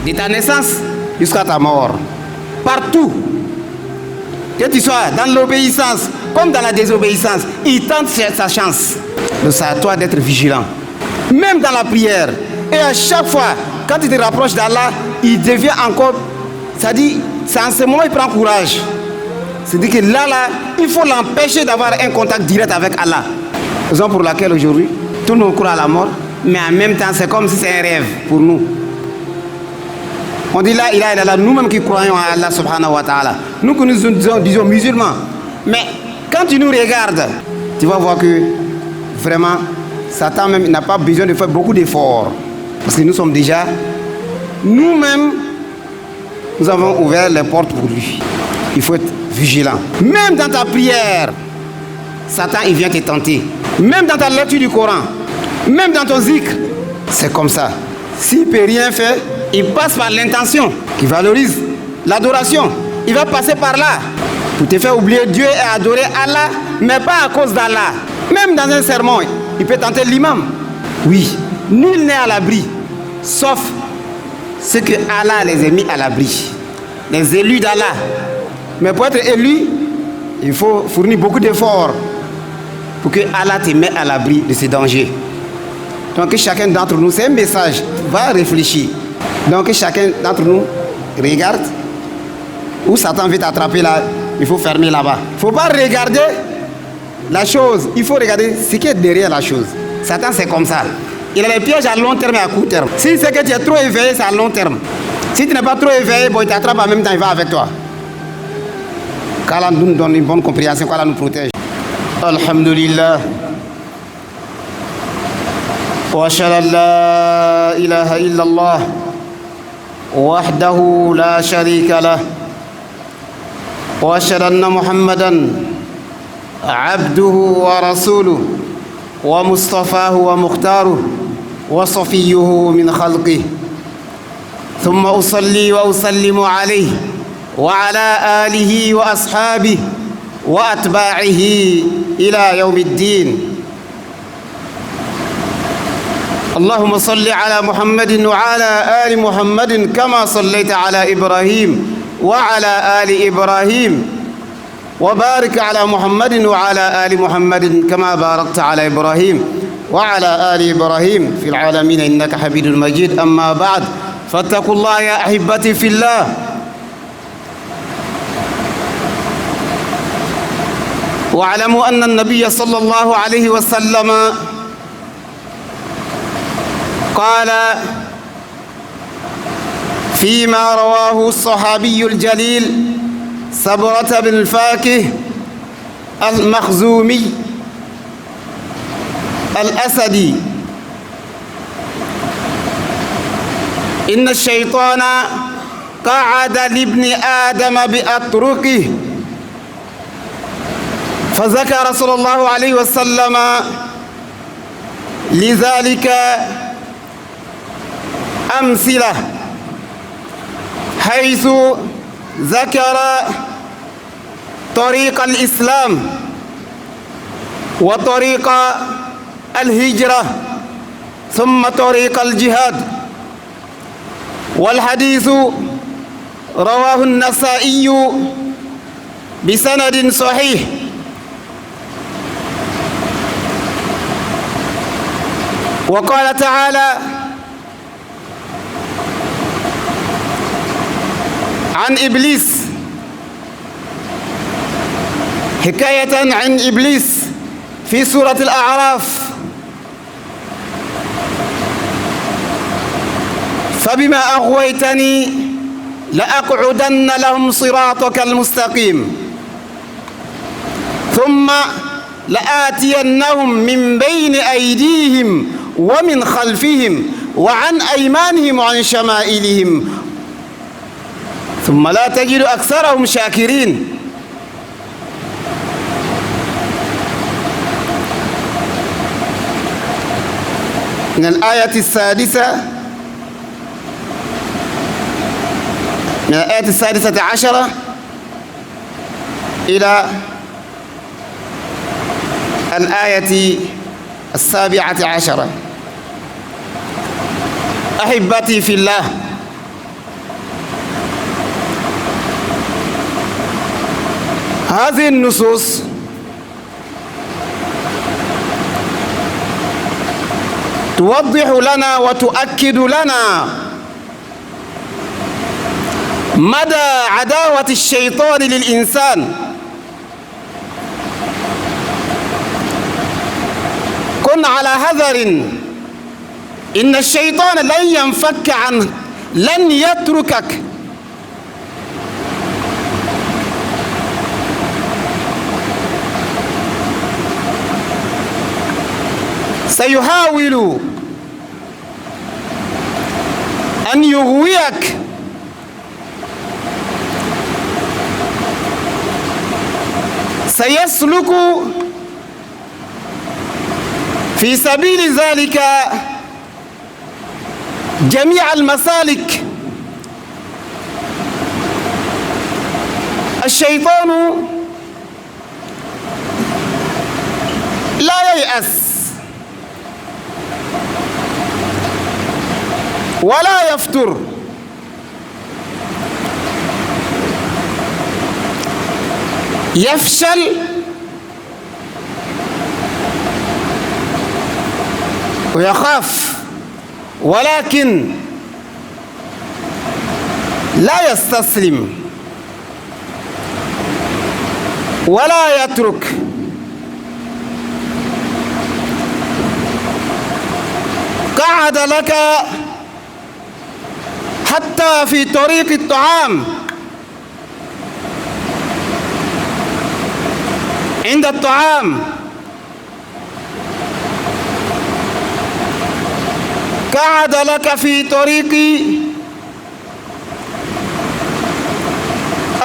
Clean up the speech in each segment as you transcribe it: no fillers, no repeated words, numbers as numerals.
de ta naissance jusqu'à ta mort. Partout, que tu sois dans l'obéissance comme dans la désobéissance, il tente sa chance. Donc c'est à toi d'être vigilant. Même dans la prière. Et à chaque fois, quand tu te rapproches d'Allah, il devient encore... C'est-à-dire, c'est en ce moment qu'il prend courage. C'est-à-dire que là, il faut l'empêcher d'avoir un contact direct avec Allah. Raison pour laquelle aujourd'hui, tout le monde croit à la mort, mais en même temps, c'est comme si c'est un rêve pour nous. On dit là, il a là, nous-mêmes qui croyons à Allah subhanahu wa ta'ala. Nous que nous disons musulmans. Mais quand tu nous regardes, tu vas voir que vraiment, Satan même n'a pas besoin de faire beaucoup d'efforts. Parce que nous sommes déjà, nous-mêmes, nous avons ouvert les portes pour lui. Il faut être vigilant. Même dans ta prière, Satan il vient te tenter. Même dans ta lecture du Coran, même dans ton zikr, c'est comme ça. S'il ne peut rien faire, il passe par l'intention qui valorise l'adoration. Il va passer par là pour te faire oublier Dieu et adorer Allah, mais pas à cause d'Allah. Même dans un sermon, il peut tenter l'imam. Oui, nul n'est à l'abri, sauf ceux que Allah les a mis à l'abri. Les élus d'Allah. Mais pour être élu, il faut fournir beaucoup d'efforts pour que Allah te mette à l'abri de ces dangers. Donc chacun d'entre nous, c'est un message, va réfléchir. Donc chacun d'entre nous regarde où Satan veut t'attraper là, il faut fermer là-bas. Il ne faut pas regarder la chose, il faut regarder ce qui est derrière la chose. Satan c'est comme ça. Il a les pièges à long terme et à court terme. Si c'est que tu es trop éveillé, c'est à long terme. Si tu n'es pas trop éveillé, bon, il t'attrape en même temps, il va avec toi. Qu'Allah nous donne une bonne compréhension, qu'Allah nous protège. Alhamdulillah. Wa ashhadu an la ilaha illallah wahdahu la sharika lah. Wa ashhadu anna Muhammadan abduhu wa rasuluhu wa mustafahu wa mukhtaruhu wa safiyyuhu min khalqihi. ثم أصلي وأسلم عليه وعلى آله وأصحابه وأتباعه إلى يوم الدين. اللهم صل على محمد وعلى آل محمد كما صليت على إبراهيم وعلى آل إبراهيم وبارك على محمد وعلى آل محمد كما باركت على إبراهيم وعلى آل إبراهيم في العالمين إنك حميد مجيد. أما بعد فاتقوا الله يا أحبتي في الله. واعلموا أن النبي صلى الله عليه وسلم قال فيما رواه الصحابي الجليل سبرة بن الفاكه المخزومي الأسدي: إن الشيطان قعد لابن آدم بأطرقه فذكر صلى الله عليه وسلم لذلك أمثلة، حيث ذكر طريق الإسلام وطريق الهجرة ثم طريق الجهاد. والحديث رواه النسائي بسند صحيح. وقال تعالى عن إبليس حكاية عن إبليس في سورة الأعراف: فبما أغويتني لأقعدن لهم صراطك المستقيم ثم لآتينهم من بين أيديهم ومن خلفهم وعن أيمانهم وعن شمائلهم ثم لا تجد أكثرهم شاكرين. من الآية السادسة من الآية السادسة عشرة إلى الآية السابعة عشرة. أحبتي في الله، هذه النصوص توضح لنا وتؤكد لنا مدى عداوة الشيطان للإنسان. كن على حذر، إن الشيطان لن ينفك عنك، لن يتركك. سيحاول أن يغويك، سيسلك في سبيل ذلك جميع المسالك. الشيطان لا ييأس ولا يفتر، يفشل ويخاف، ولكن لا يستسلم ولا يترك. قعد لك حتى في طريق الطعام، عند الطعام قعد لك في طريق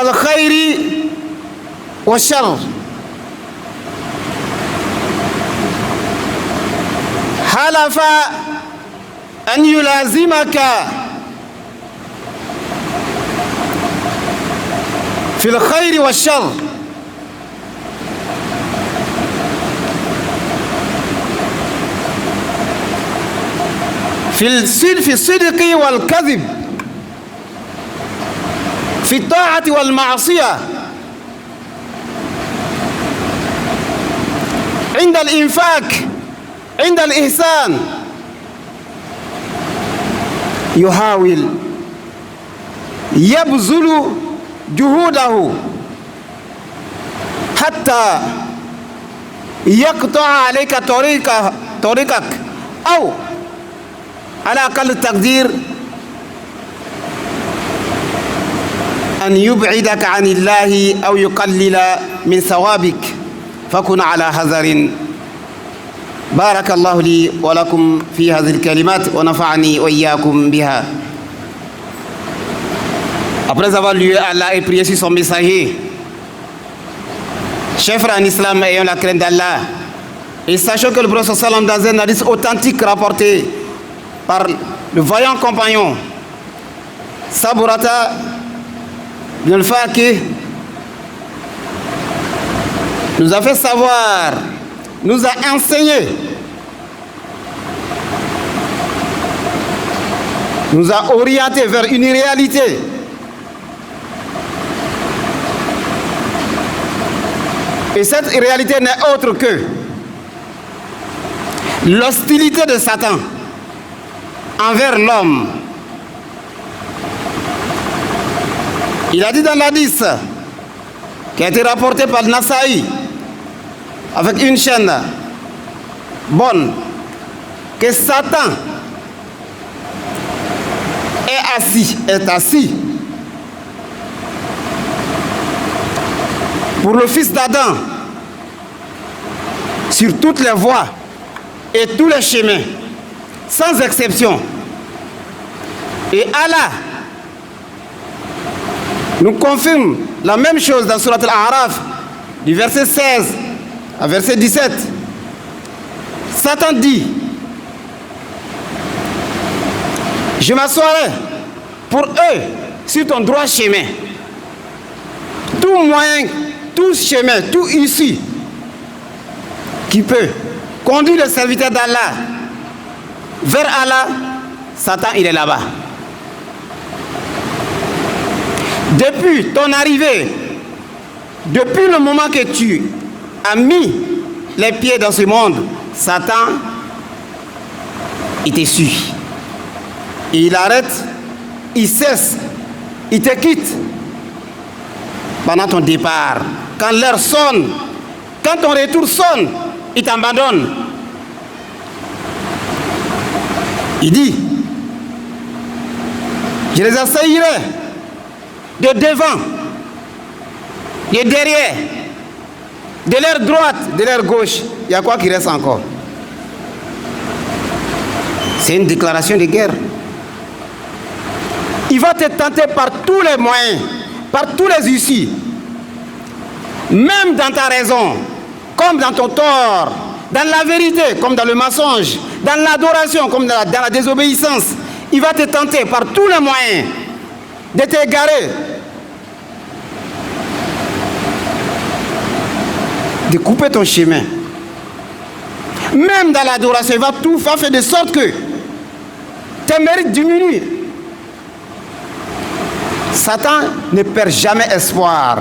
الخير والشر. حلف أن يلازمك في الخير والشر. في الصدق والكذب، في الطاعة والمعصية، عند الإنفاق، عند الإحسان. يحاول يبذل جهوده حتى يقطع عليك طريقك، أو على أقل التقدير أن يبعدك عن الله أو يقلل من ثوابك، فكن على حذر. بارك الله لي ولكم في هذه الكلمات ونفعني وإياكم بها. Après avoir lu Allah et prié sur son messager, chers frères en islam, ayons la crainte d'Allah et sachons que le prophète sallam dans un hadith authentique rapporté par le vaillant compagnon Saburata bin al-Faqih nous a fait savoir, nous a enseigné, nous a orienté vers une réalité. Et cette réalité n'est autre que l'hostilité de Satan envers l'homme. Il a dit dans l'hadith qui a été rapporté par Nasaï avec une chaîne bonne que Satan est assis pour le fils d'Adam sur toutes les voies et tous les chemins, sans exception. Et Allah nous confirme la même chose dans Surat Al-A'raf, du verset 16 à verset 17. Satan dit: je m'assoirai pour eux sur ton droit chemin. Tout moyen, tout chemin, tout issue qui peut conduire le serviteur d'Allah vers Allah, Satan il est là-bas. Depuis ton arrivée Depuis le moment que tu as mis les pieds dans ce monde, Satan, il te suit. Et il arrête, il cesse, il te quitte pendant ton départ. Quand l'heure sonne, quand ton retour sonne, il t'abandonne. Il dit, je les assaillirai de devant, de derrière, de l'air droite, de l'air gauche. Il y a quoi qui reste encore? C'est une déclaration de guerre. Il va te tenter par tous les moyens, par tous les issues. Même dans ta raison, comme dans ton tort, dans la vérité, comme dans le mensonge, dans l'adoration, comme dans la désobéissance. Il va te tenter par tous les moyens de t'égarer, de couper ton chemin. Même dans l'adoration, il va tout faire de sorte que tes mérites diminuent. Satan ne perd jamais espoir.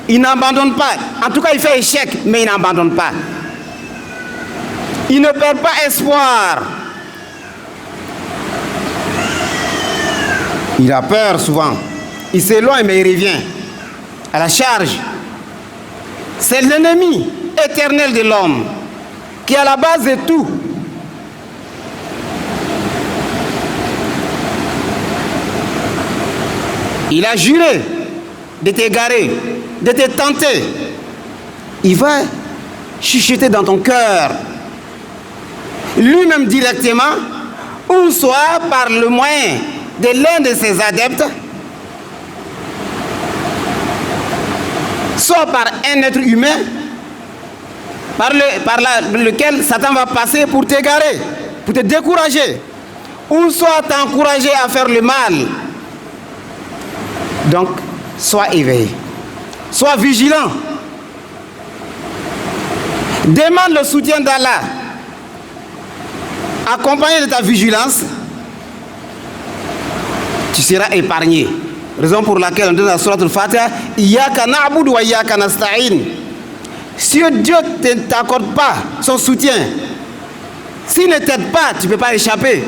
Il n'abandonne pas. En tout cas, il fait échec, mais il n'abandonne pas. Il ne perd pas espoir. Il a peur souvent. Il s'éloigne, mais il revient à la charge. C'est l'ennemi éternel de l'homme qui est à la base de tout. Il a juré de t'égarer, de te tenter. Il va chuchoter dans ton cœur, lui-même directement, ou soit par le moyen de l'un de ses adeptes, soit par un être humain, par lequel Satan va passer pour t'égarer, pour te décourager, ou soit t'encourager à faire le mal. Donc, sois éveillé, sois vigilant. Demande le soutien d'Allah. Accompagné de ta vigilance, tu seras épargné. Raison pour laquelle on dit dans la sourate Al-Fatiha, Iyyaka na'budu wa iyyaka nasta'in. Si Dieu ne t'accorde pas son soutien, s'il ne t'aide pas, tu ne peux pas échapper.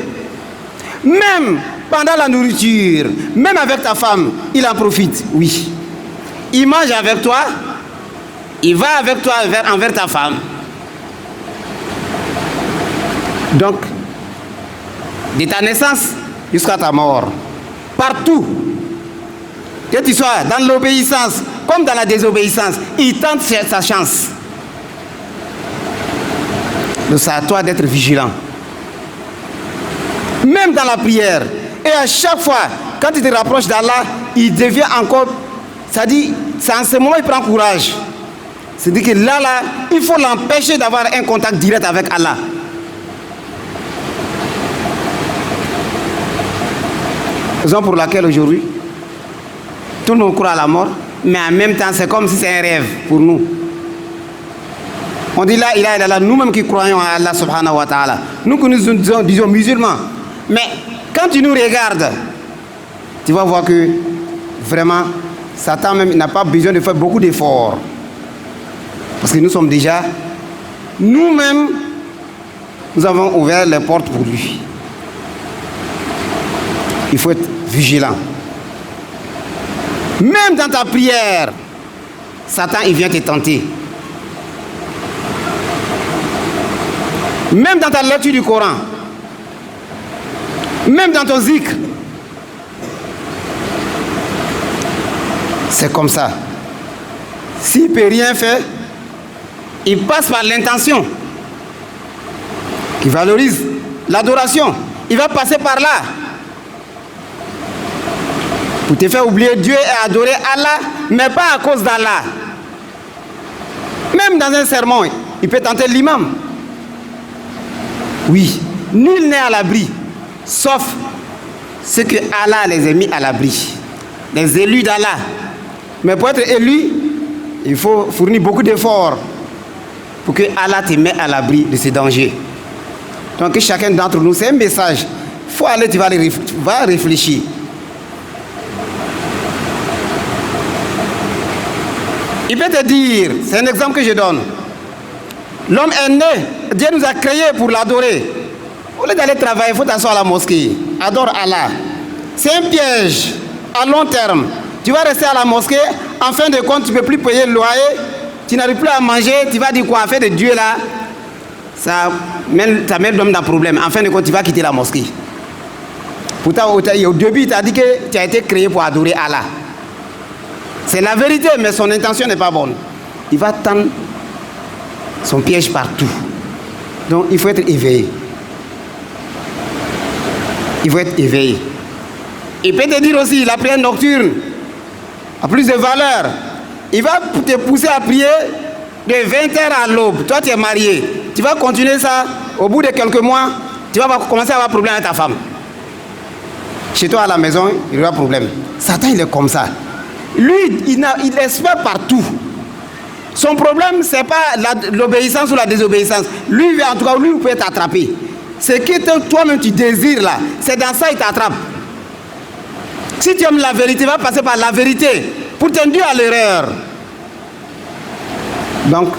Même pendant la nourriture, même avec ta femme, il en profite, oui. Il mange avec toi, il va avec toi envers ta femme. Donc, de ta naissance jusqu'à ta mort, partout, que tu sois dans l'obéissance comme dans la désobéissance, il tente sa chance. Donc c'est à toi d'être vigilant. Même dans la prière. Et à chaque fois, quand tu te rapproches d'Allah, il devient encore... C'est-à-dire, c'est en ce moment qu'il prend courage. C'est-à-dire que là, il faut l'empêcher d'avoir un contact direct avec Allah. Raison pour laquelle aujourd'hui, tout le monde croit à la mort, mais en même temps, c'est comme si c'est un rêve pour nous. On dit là, nous-mêmes qui croyons à Allah subhanahu wa ta'ala, nous que nous disons musulmans, mais quand tu nous regardes, tu vas voir que vraiment, Satan même n'a pas besoin de faire beaucoup d'efforts. Parce que nous sommes déjà, nous-mêmes, nous avons ouvert les portes pour lui. Il faut être vigilant. Même dans ta prière, Satan, il vient te tenter. Même dans ta lecture du Coran, même dans ton zikr, c'est comme ça. S'il ne peut rien faire, il passe par l'intention qui valorise l'adoration. Il va passer par là pour te faire oublier Dieu et adorer Allah, mais pas à cause d'Allah. Même dans un sermon, il peut tenter l'imam. Oui, nul n'est à l'abri, sauf ce que Allah les a mis à l'abri, les élus d'Allah. Mais pour être élu, il faut fournir beaucoup d'efforts pour que Allah te mette à l'abri de ces dangers. Donc chacun d'entre nous, c'est un message. Il faut aller, tu vas réfléchir. Il peut te dire, c'est un exemple que je donne. L'homme est né, Dieu nous a créés pour l'adorer. Au lieu d'aller travailler, il faut t'asseoir à la mosquée. Adore Allah. C'est un piège à long terme. Tu vas rester à la mosquée, en fin de compte, tu ne peux plus payer le loyer, tu n'arrives plus à manger, tu vas dire quoi? Affaire de Dieu là, ça met l'homme dans le problème. En fin de compte, tu vas quitter la mosquée. Pourtant, au début, il t'a dit que tu as été créé pour adorer Allah. C'est la vérité, mais son intention n'est pas bonne. Il va tendre son piège partout. Donc, il faut être éveillé. Il faut être éveillé. Il peut te dire aussi, la prière nocturne a plus de valeur. Il va te pousser à prier de 20h à l'aube. Toi, tu es marié. Tu vas continuer ça. Au bout de quelques mois, tu vas commencer à avoir problème avec ta femme. Chez toi à la maison, il y aura problème. Satan, il est comme ça. Lui, il espère partout. Son problème, ce n'est pas l'obéissance ou la désobéissance. Lui, en tout cas, lui, il peut t'attraper. Ce que toi-même tu désires là, c'est dans ça qu'il t'attrape. Si tu aimes la vérité, va passer par la vérité pour t'induire à l'erreur. Donc,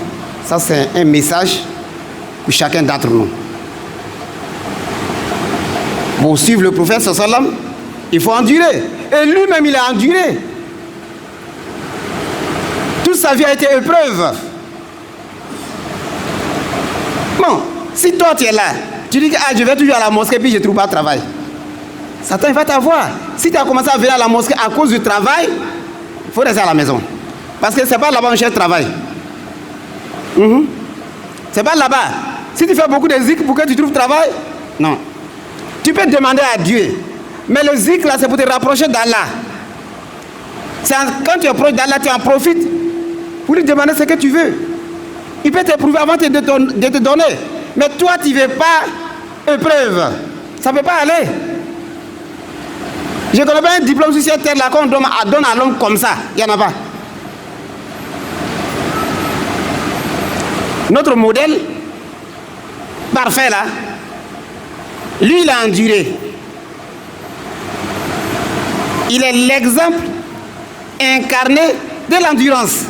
ça c'est un message pour chacun d'entre nous. Pour suivre le prophète sallam, il faut endurer. Et lui-même, il a enduré. Toute sa vie a été épreuve. Bon, si toi tu es là, tu dis que je vais toujours à la mosquée puis je ne trouve pas de travail. Satan il va t'avoir. Si tu as commencé à venir à la mosquée à cause du travail, il faut rester à la maison. Parce que ce n'est pas là-bas où on cherche travail. C'est pas là-bas. Si tu fais beaucoup de zikr pour que tu trouves travail, non. Tu peux demander à Dieu. Mais le zikr là, c'est pour te rapprocher d'Allah. Quand tu es proche d'Allah, tu en profites pour lui demander ce que tu veux. Il peut t'éprouver avant de te donner. Mais toi, tu ne veux pas épreuve. Ça ne peut pas aller. Je ne connais pas un diplôme sur cette terre-là qu'on donne à l'homme comme ça. Il n'y en a pas. Notre modèle parfait là, lui il a enduré. Il est l'exemple incarné de l'endurance.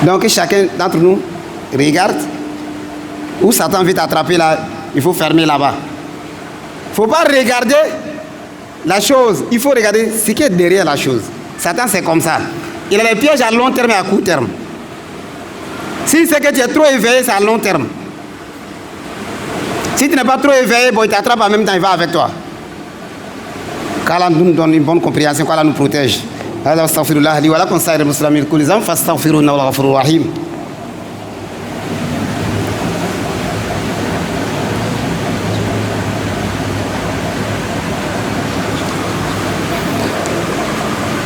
Donc chacun d'entre nous regarde où Satan veut t'attraper là, il faut fermer là-bas. Il ne faut pas regarder la chose, il faut regarder ce qui est derrière la chose. Satan c'est comme ça. Il a les pièges à long terme et à court terme. Si c'est que tu es trop éveillé, c'est à long terme. Si tu n'es pas trop éveillé, bon, il t'attrape en même temps, il va avec toi. Qu'Allah nous donne une bonne compréhension, qu'Allah nous protège. Astaghfirullah li wa lakum sa'iril muslimin kulli dhanb fastaghfiruhu innahu ghafurur rahim.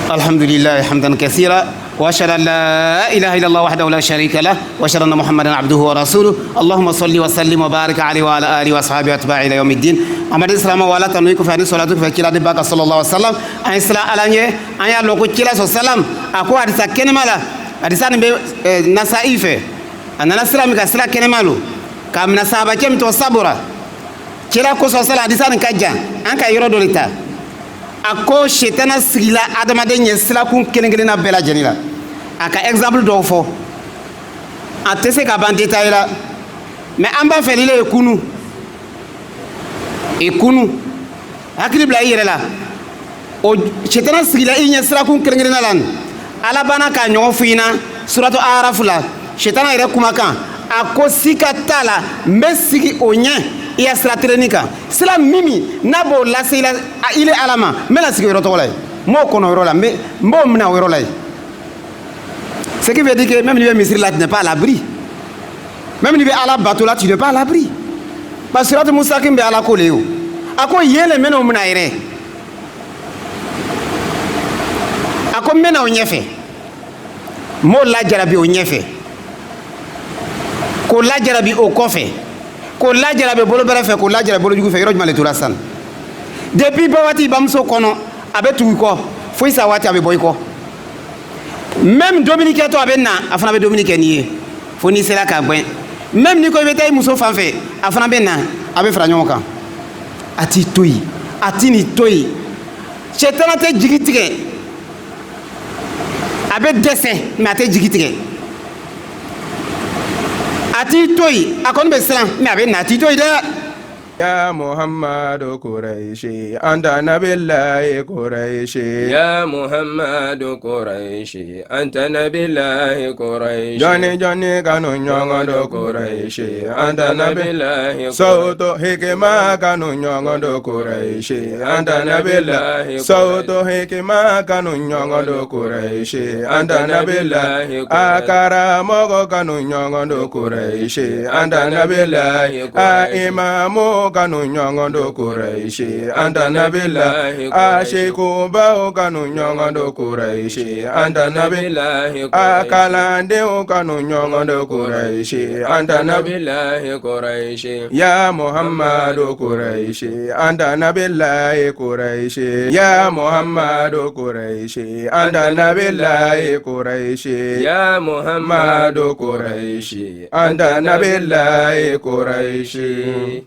Alhamdulillah hamdan katsira. وأشهد أن لا إله إلا الله وحده لا شريك له وأشهد أن محمدا عبده ورسوله اللهم صل وسلم وبارك عليه وعلى آله وأصحابه وأتباعه إلى يوم الدين أمد السلام وعلى تنويك فاني صلاة فكلا دبك صلى الله عليه وسلم أن السلام على أن يلوك كلا صلى الله عليه وسلم أكو أدسا كنمالا أدسا نسائفة أن السلام كسلا كنمالو كم نسابة كم توصبرا كلا كو صلى الله عليه وسلم كجا أنك يرد لتا أكو شيطان سيلا أدم دين يسلا كون كنغلنا بلا جنيلا aka exemple dɔw fɔ a tɛ se ka ban détail la mais an b'a fɛ lile e kunu hakili bila i yɛrɛ la o sitana sigila i ɲɛ sirakun kɛrɛnkɛrɛnna la ala bana ka ɲɔgɔn fɔ i ɲɛna suratu arafu la sitana yɛrɛ kumakan a ko sika t'a la n bɛ sigi o ɲɛ i ya sira tilenni kan sira min n'a b'o lase i la ile ala ma n bɛna sigi o yɔrɔ tɔgɔ la ye n b'o kɔnɔ o yɔrɔ la n b'o minɛ o yɔrɔ la ye. Ce qui veut dire que même l'hiver misri là, tu n'es pas à l'abri. Même l'hiver à la bateau là, tu n'es pas à l'abri. Parce que là, tu m'as dit que tu es à la coléo. À quoi il y a les mêmes hommes naïrés? À quoi mène au nyefé? Mo la jarabi au nyefé. Ko la jarabi au kofé. Ko la jarabi bolo bref, ko la jarabi bolo du fait, il y a tout la san. Depuis Bawati Bamso Kono, avec tout quoi, faut y savoir avec boyko. Même Dominique to abenna afana be Dominique nié foni sera ka gwen même ni ko betay muso fanfé afana benna abe fra nyonka ati toyi ati ni toyi chetana te jigitike a bɛ dɛsɛ mais a tɛ jigi tigɛ a t'i to yen a kɔni bɛ siran mais a bɛ na a t'i to yen dɛ. يا محمد قريشي أنت نبي الله قريشي يا محمد قريشي أنت نبي الله قريشي جاني جاني كانوا نيونغ قريشي أنت نبي الله صوت حكمة كانوا نيونغ قريشي أنت نبي الله صوت حكمة كانوا نيونغ قريشي أنت نبي الله أكرم كانوا نيونغ قريشي أنت نبي الله إمام kanu nyongondo Quraishi anta nabillahi ashiku bao kanu nyongondo Quraishi anta nabillahi akalande kanu nyongondo Quraishi anta nabillahi Quraishi ya Muhammadu Quraishi anta nabillahi Quraishi ya Muhammadu Quraishi anta nabillahi Quraishi ya Muhammadu Quraishi anta nabillahi Quraishi.